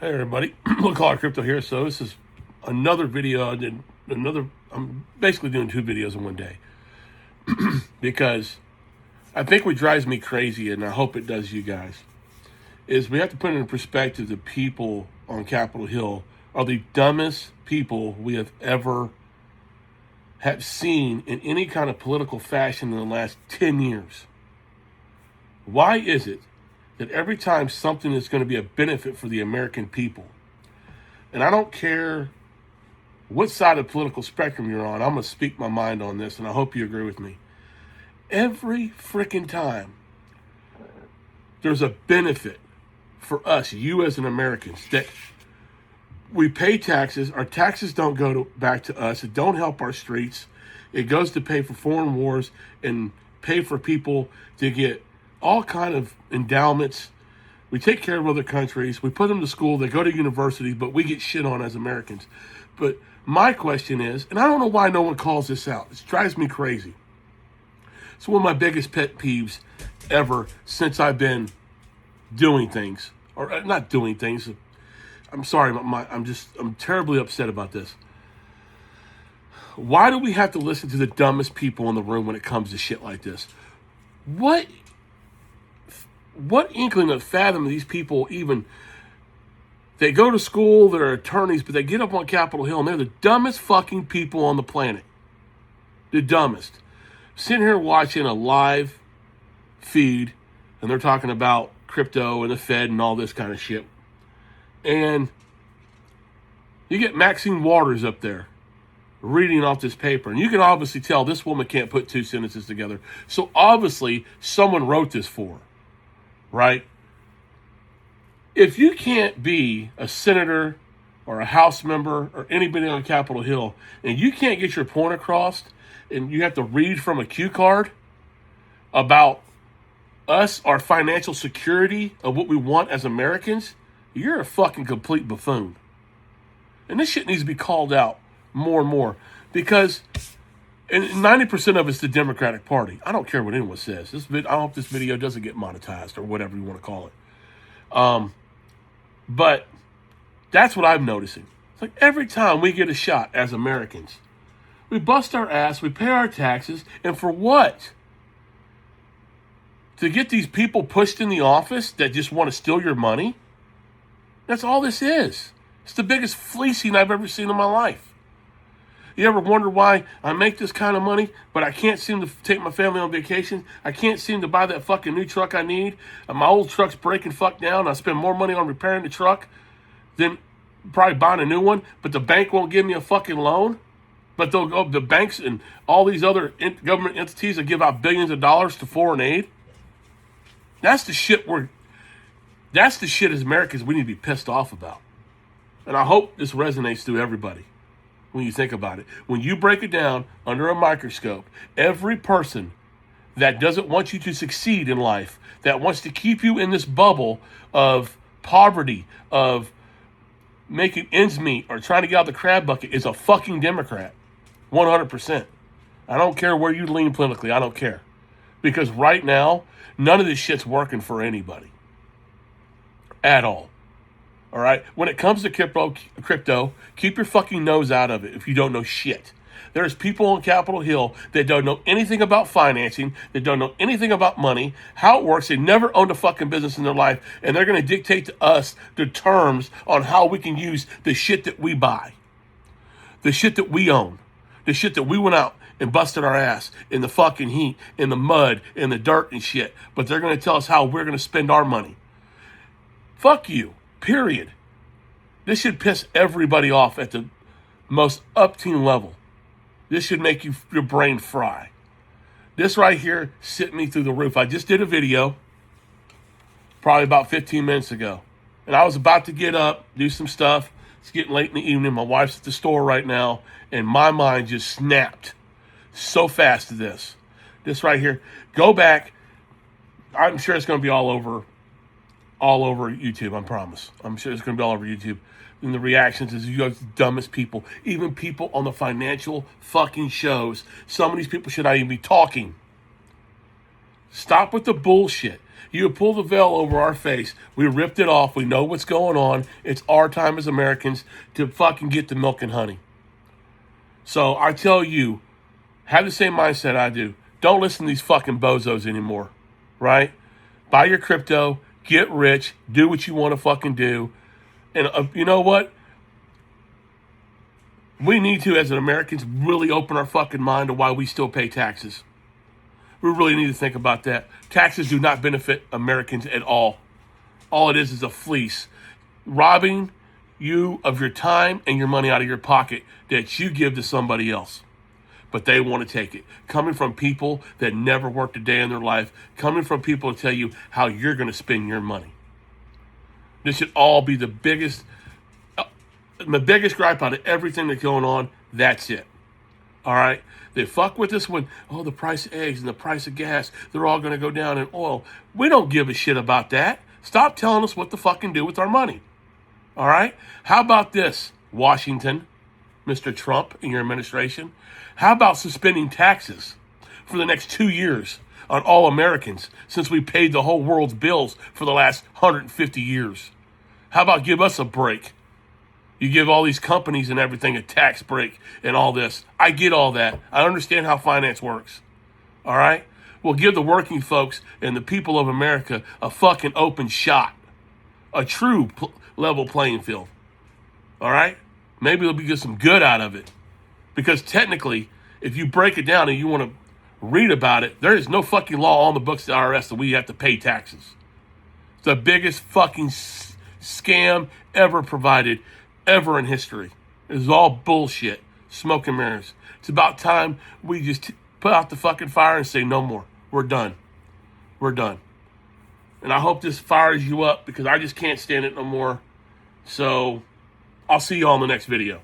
Hey everybody, We'll call it Crypto here. So this is another video. I'm basically doing two videos in one day because I think what drives me crazy, and I hope it does you guys, is we have to put in perspective the people on Capitol Hill are the dumbest people we have seen in any kind of political fashion in the last 10 years. Why is it that every time something is going to be a benefit for the American people, and I don't care what side of the political spectrum you're on, I'm going to speak my mind on this, and I hope you agree with me. Every freaking time there's a benefit for us, you as an Americans, that we pay taxes, our taxes don't go back to us, it don't help our streets, it goes to pay for foreign wars and pay for people to get all kind of endowments. We take care of other countries. We put them to school. They go to university, but we get shit on as Americans. But my question is, and I don't know why no one calls this out. It drives me crazy. It's one of my biggest pet peeves ever since I've been doing things, or not doing things. I'm sorry, I'm terribly upset about this. Why do we have to listen to the dumbest people in the room when it comes to shit like this? What inkling of fathom these people even, they go to school, they're attorneys, but they get up on Capitol Hill and they're the dumbest fucking people on the planet. The dumbest. Sitting here watching a live feed and they're talking about crypto and the Fed and all this kind of shit. And you get Maxine Waters up there reading off this paper. And you can obviously tell this woman can't put two sentences together. So obviously someone wrote this for her. Right? If you can't be a senator or a House member or anybody on Capitol Hill and you can't get your point across and you have to read from a cue card about us, our financial security of what we want as Americans, you're a fucking complete buffoon. And this shit needs to be called out more and more because, and 90% of it's the Democratic Party. I don't care what anyone says. I hope this video doesn't get monetized or whatever you want to call it. But that's what I'm noticing. It's like every time we get a shot as Americans, we bust our ass, we pay our taxes, and for what? To get these people pushed in the office that just want to steal your money? That's all this is. It's the biggest fleecing I've ever seen in my life. You ever wonder why I make this kind of money, but I can't seem to take my family on vacation? I can't seem to buy that fucking new truck I need. My old truck's breaking fuck down. I spend more money on repairing the truck than probably buying a new one, but the bank won't give me a fucking loan. But they'll go, the banks and all these other government entities that give out billions of dollars to foreign aid. That's the shit as Americans we need to be pissed off about. And I hope this resonates to everybody. When you think about it, when you break it down under a microscope, every person that doesn't want you to succeed in life, that wants to keep you in this bubble of poverty, of making ends meet, or trying to get out of the crab bucket is a fucking Democrat. 100%. I don't care where you lean politically. I don't care. Because right now, none of this shit's working for anybody. At all. All right? When it comes to crypto, keep your fucking nose out of it if you don't know shit. There's people on Capitol Hill that don't know anything about financing, that don't know anything about money, how it works. They never owned a fucking business in their life, and they're going to dictate to us the terms on how we can use the shit that we buy, the shit that we own, the shit that we went out and busted our ass in the fucking heat, in the mud, in the dirt and shit. But they're going to tell us how we're going to spend our money. Fuck you. Period. This should piss everybody off at the most up-teen level. This should make your brain fry. This right here sent me through the roof. I just did a video probably about 15 minutes ago. And I was about to get up, do some stuff. It's getting late in the evening. My wife's at the store right now. And my mind just snapped so fast to this. This right here. Go back. I'm sure it's going to be all over YouTube, I promise. I'm sure it's going to be all over YouTube. And the reactions is you guys the dumbest people. Even people on the financial fucking shows. Some of these people should not even be talking. Stop with the bullshit. You pull the veil over our face. We ripped it off. We know what's going on. It's our time as Americans to fucking get the milk and honey. So I tell you, have the same mindset I do. Don't listen to these fucking bozos anymore, right? Buy your crypto, get rich, do what you want to fucking do. And you know what? We need to, as Americans, really open our fucking mind to why we still pay taxes. We really need to think about that. Taxes do not benefit Americans at all. All it is a fleece. Robbing you of your time and your money out of your pocket that you give to somebody else. But they want to take it. Coming from people that never worked a day in their life. Coming from people to tell you how you're going to spend your money. This should all be the biggest gripe out of everything that's going on. That's it. All right? They fuck with us when, the price of eggs and the price of gas, they're all going to go down in oil. We don't give a shit about that. Stop telling us what to fucking do with our money. All right? How about this, Washington, Mr. Trump and your administration? How about suspending taxes for the next 2 years on all Americans since we paid the whole world's bills for the last 150 years? How about give us a break? You give all these companies and everything a tax break and all this. I get all that. I understand how finance works. All right? Well, give the working folks and the people of America a fucking open shot. A true level playing field. All right? Maybe there'll be some good out of it. Because technically, if you break it down and you want to read about it, there is no fucking law on the books of the IRS that we have to pay taxes. It's the biggest fucking scam ever provided, ever in history. It's all bullshit. Smoke and mirrors. It's about time we just put out the fucking fire and say no more. We're done. We're done. And I hope this fires you up because I just can't stand it no more. So I'll see you all in the next video.